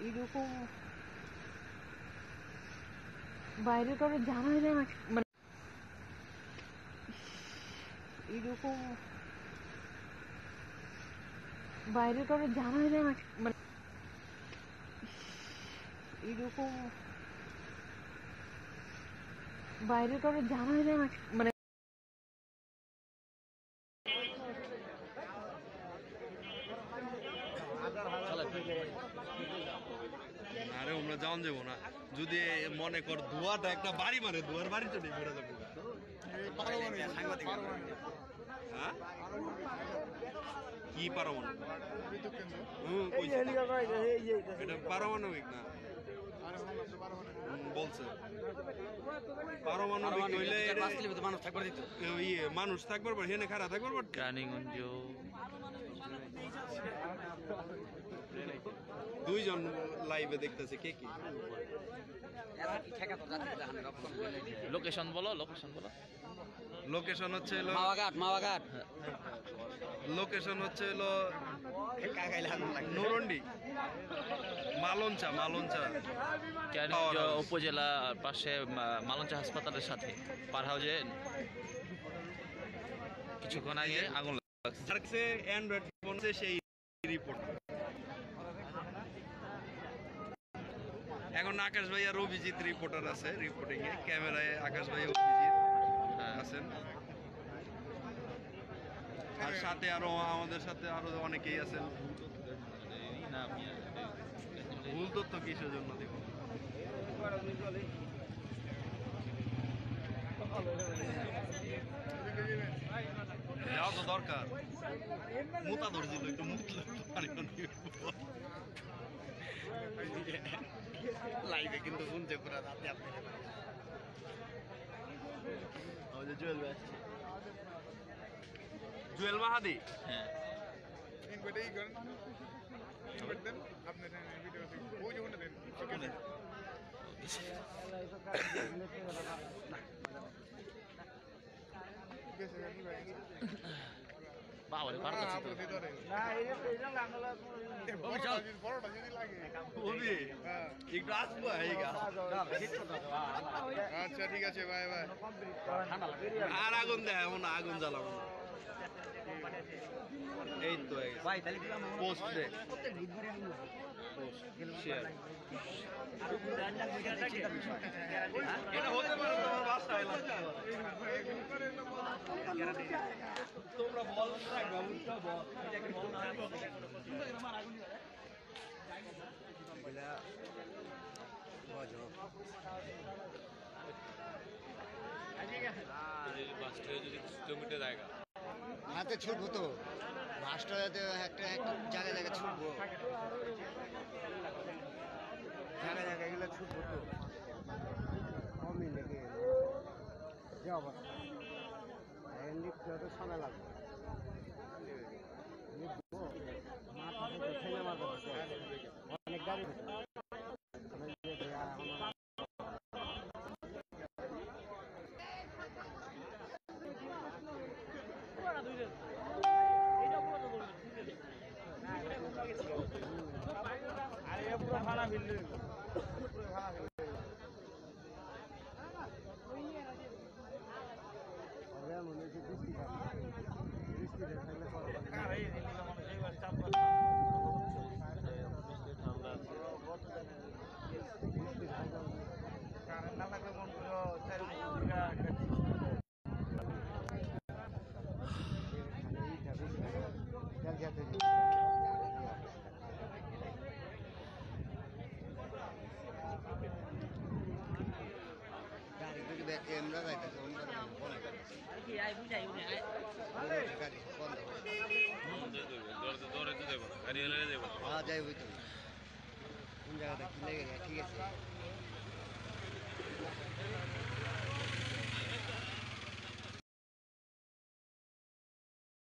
এরকম বাইরে কারো জানা যায় না, মানে এরকম বাইরে কারো জানা যায় না, মানে এরকম বাইরে কারো জানা যায় না, মানে আরে আমরা যাওন যাবো না যদি মনে কর ধোয়াটা একটা বাড়ি মারে ধোয়ার বাড়ি চলে বেড়ে যাবো। হ্যাঁ কি পারমাণবিক? এটা পারমাণবিক না বলছে পারমাণবিক হইলে মানুষ থাকবার পর হেনে খারাপ থাকবার পর রানীগঞ্জ দুইজন লাইভে দেখতেছে কে কি লোকেশন বলো লোকেশন হচ্ছে মাওয়াঘাট লোকেশন হচ্ছে নুরন্ডি মালঞ্চা কেরানীগঞ্জ উপজেলা পাশে মালঞ্চা হাসপাতালের সাথে পার হাউজে কিছুক্ষণ আগে আগুন লাগছে অ্যান্ড্রয়েড ফোন সেই রিপোর্ট। এখন আকাশ ভাই আর অভিজিৎ রিপোর্টার আছে রিপোর্টিং এ, ক্যামেরায় আকাশ ভাই অভিজিৎ আছেন আর সাথে আরো আমাদের সাথে আরো অনেকেই আছেন। ভুল তথ্য কিসের জন্য দেখো যাওয়া তো দরকার মুতা ধরছিল একটু মুতলে লাইভে কিন্তু শুনছে পুরা রাতে আপনি জুয়েল মাহাদি হ্যাঁ বাবা বারো একটু আসবো আচ্ছা ঠিক আছে ভাই ভাই আর আগুন দেয় না আগুন জ্বালাবো না এই তো পোস্ট দে এটা হতে পারে তোমার বাসায় তোমরা বল হাতে ছুটবো তো রাষ্ট্রতে একটা জায়গায় ছুটবো জায়গায় এগুলো ছুটবো তো কমই লেগে যে অবস্থা লিফট তো সময় লাগবে অনেক গাড়ি ক্যামেরা যাইতেছে যাই হইতো কোন জায়গাটা কি লেগে ঠিক আছে